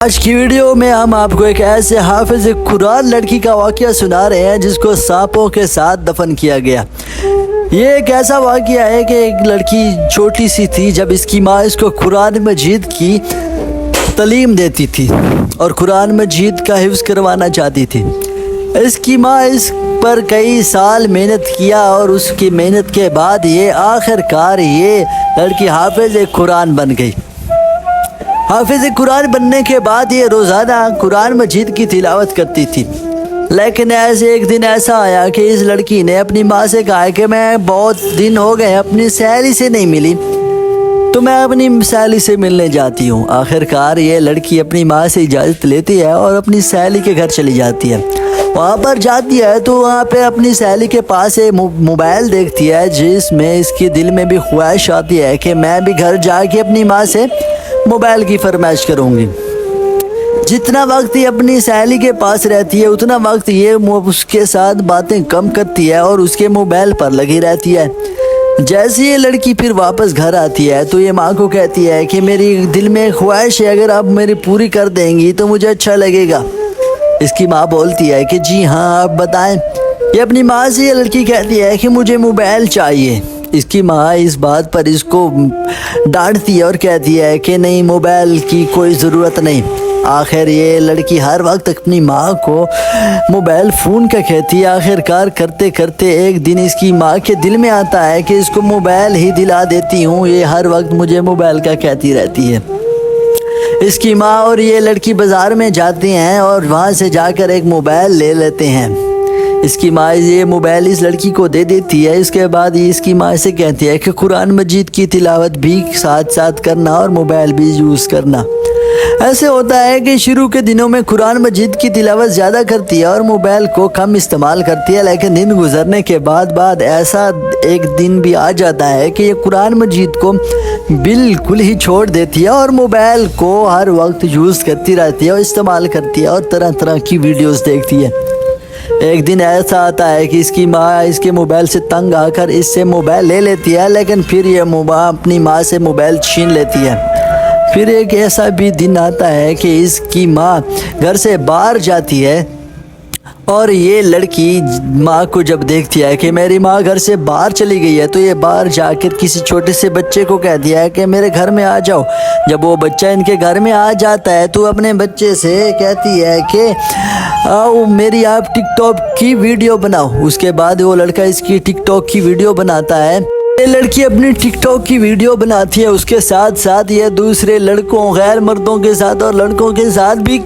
آج کی ویڈیو میں ہم آپ کو ایک ایسے حافظ قرآن لڑکی کا واقعہ سنا رہے ہیں جس کو سانپوں کے ساتھ دفن کیا گیا۔ یہ ایک ایسا واقعہ ہے کہ ایک لڑکی چھوٹی سی تھی جب اس کی ماں اس کو قرآن مجید کی تعلیم دیتی تھی اور قرآن مجید کا حفظ کروانا چاہتی تھی۔ اس کی ماں اس پر کئی سال محنت کیا اور اس کی محنت کے بعد یہ آخر کار یہ لڑکی حافظ قرآن بن گئی۔ حافظ قرآن بننے کے بعد یہ روزانہ قرآن مجید کی تلاوت کرتی تھی، لیکن ایک دن ایسا آیا کہ اس لڑکی نے اپنی ماں سے کہا کہ میں بہت دن ہو گئے اپنی سہیلی سے نہیں ملی، تو میں اپنی سہیلی سے ملنے جاتی ہوں۔ آخر کار یہ لڑکی اپنی ماں سے اجازت لیتی ہے اور اپنی سہیلی کے گھر چلی جاتی ہے۔ وہاں پر جاتی ہے تو وہاں پہ اپنی سہیلی کے پاس ایک موبائل دیکھتی ہے، جس میں اس کے دل میں بھی خواہش آتی ہے کہ میں بھی گھر جا کے اپنی ماں سے موبائل کی فرمائش کروں گی۔ جتنا وقت یہ اپنی سہیلی کے پاس رہتی ہے اتنا وقت یہ اس کے ساتھ باتیں کم کرتی ہے اور اس کے موبائل پر لگی رہتی ہے۔ جیسے یہ لڑکی پھر واپس گھر آتی ہے تو یہ ماں کو کہتی ہے کہ میری دل میں خواہش ہے، اگر آپ میری پوری کر دیں گی تو مجھے اچھا لگے گا۔ اس کی ماں بولتی ہے کہ جی ہاں آپ بتائیں۔ یہ اپنی ماں سے یہ لڑکی کہتی ہے کہ مجھے موبائل چاہیے۔ اس کی ماں اس بات پر اس کو ڈانٹتی ہے اور کہتی ہے کہ نہیں، موبائل کی کوئی ضرورت نہیں۔ آخر یہ لڑکی ہر وقت اپنی ماں کو موبائل فون کا کہتی ہے۔ آخر کار کرتے کرتے ایک دن اس کی ماں کے دل میں آتا ہے کہ اس کو موبائل ہی دلا دیتی ہوں، یہ ہر وقت مجھے موبائل کا کہتی رہتی ہے۔ اس کی ماں اور یہ لڑکی بازار میں جاتے ہیں اور وہاں سے جا کر ایک موبائل لے لیتے ہیں۔ اس کی ماں یہ موبائل اس لڑکی کو دے دیتی ہے۔ اس کے بعد اس کی ماں سے کہتی ہے کہ قرآن مجید کی تلاوت بھی ساتھ ساتھ کرنا اور موبائل بھی یوز کرنا۔ ایسے ہوتا ہے کہ شروع کے دنوں میں قرآن مجید کی تلاوت زیادہ کرتی ہے اور موبائل کو کم استعمال کرتی ہے، لیکن دن گزرنے کے بعد ایسا ایک دن بھی آ جاتا ہے کہ یہ قرآن مجید کو بالکل ہی چھوڑ دیتی ہے اور موبائل کو ہر وقت یوز کرتی رہتی ہے اور استعمال کرتی ہے اور طرح طرح کی ویڈیوز دیکھتی ہے۔ ایک دن ایسا آتا ہے کہ اس کی ماں اس کے موبائل سے تنگ آ کر اس سے موبائل لے لیتی ہے، لیکن پھر یہ اپنی ماں سے موبائل چھین لیتی ہے۔ پھر ایک ایسا بھی دن آتا ہے کہ اس کی ماں گھر سے باہر جاتی ہے اور یہ لڑکی ماں کو جب دیکھتی ہے کہ میری ماں گھر سے باہر چلی گئی ہے تو یہ باہر جا کر کسی چھوٹے سے بچے کو کہہ دیا ہے کہ میرے گھر میں آ جاؤ۔ جب وہ بچہ ان کے گھر میں آ جاتا ہے تو اپنے بچے سے کہتی ہے کہ آؤ میری آپ ٹک ٹاک کی ویڈیو بناؤ۔ اس کے بعد وہ لڑکا اس کی ٹک ٹاک کی ویڈیو بناتا ہے۔ یہ لڑکی اپنی ٹک ٹاک کی ویڈیو بناتی ہے، اس کے ساتھ ساتھ یہ دوسرے لڑکوں، غیر مردوں کے ساتھ اور لڑکوں کے ساتھ بھی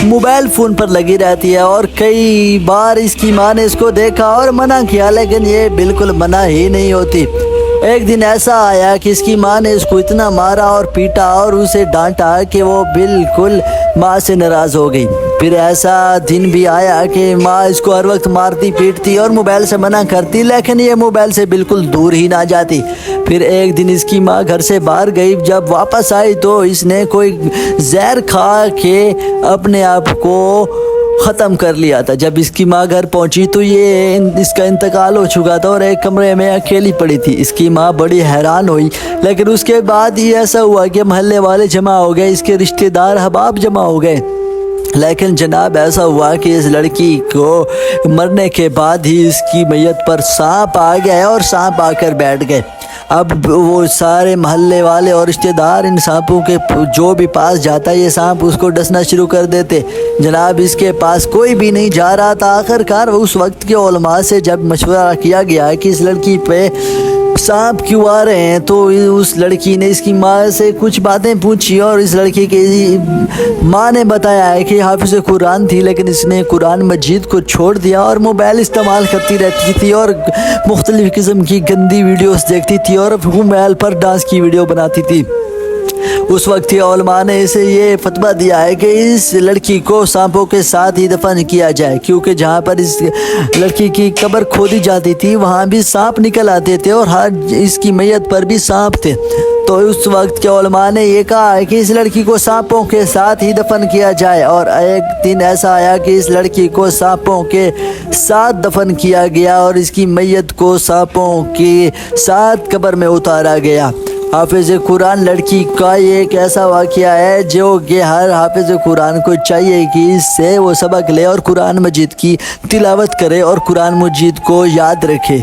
موبائل فون پر لگی رہتی ہے، اور کئی بار اس کی ماں نے اس کو دیکھا اور منع کیا، لیکن یہ بالکل منع ہی نہیں ہوتی۔ ایک دن ایسا آیا کہ اس کی ماں نے اس کو اتنا مارا اور پیٹا اور اسے ڈانٹا کہ وہ بالکل ماں سے ناراض ہو گئی۔ پھر ایسا دن بھی آیا کہ ماں اس کو ہر وقت مارتی پیٹتی اور موبائل سے منع کرتی، لیکن یہ موبائل سے بالکل دور ہی نہ جاتی۔ پھر ایک دن اس کی ماں گھر سے باہر گئی، جب واپس آئی تو اس نے کوئی زہر کھا کے اپنے آپ کو ختم کر لیا تھا۔ جب اس کی ماں گھر پہنچی تو اس کا انتقال ہو چکا تھا اور ایک کمرے میں اکیلی پڑی تھی۔ اس کی ماں بڑی حیران ہوئی، لیکن اس کے بعد یہ ایسا ہوا کہ محلے والے جمع ہو گئے، اس کے رشتہ دار احباب جمع ہو گئے، لیکن جناب ایسا ہوا کہ اس لڑکی کو مرنے کے بعد ہی اس کی میت پر سانپ آ گیا اور سانپ آ کر بیٹھ گئے۔ اب وہ سارے محلے والے اور رشتہ دار ان سانپوں کے جو بھی پاس جاتا یہ سانپ اس کو ڈسنا شروع کر دیتے۔ جناب اس کے پاس کوئی بھی نہیں جا رہا تھا۔ آخر کار اس وقت کے علماء سے جب مشورہ کیا گیا کہ اس لڑکی پہ سانپ کیوں آ رہے ہیں تو اس لڑکی نے اس کی ماں سے کچھ باتیں پوچھی اور اس لڑکی کی ماں نے بتایا ہے کہ حافظ قرآن تھی، لیکن اس نے قرآن مجید کو چھوڑ دیا اور موبائل استعمال کرتی رہتی تھی اور مختلف قسم کی گندی ویڈیوز دیکھتی تھی اور موبائل پر ڈانس کی ویڈیو بناتی تھی۔ اس وقت کے علماء نے اسے یہ فتویٰ دیا ہے کہ اس لڑکی کو سانپوں کے ساتھ ہی دفن کیا جائے، کیونکہ جہاں پر اس لڑکی کی قبر کھودی جاتی تھی وہاں بھی سانپ نکل آتے تھے اور اس کی میت پر بھی سانپ تھے۔ تو اس وقت کے علماء نے یہ کہا ہے کہ اس لڑکی کو سانپوں کے ساتھ ہی دفن کیا جائے، اور ایک دن ایسا آیا کہ اس لڑکی کو سانپوں کے ساتھ دفن کیا گیا اور اس کی میت کو سانپوں کے ساتھ قبر میں اتارا گیا۔ حافظ قرآن لڑکی کا یہ ایک ایسا واقعہ ہے جو کہ ہر حافظ قرآن کو چاہیے کہ اس سے وہ سبق لے اور قرآن مجید کی تلاوت کرے اور قرآن مجید کو یاد رکھے۔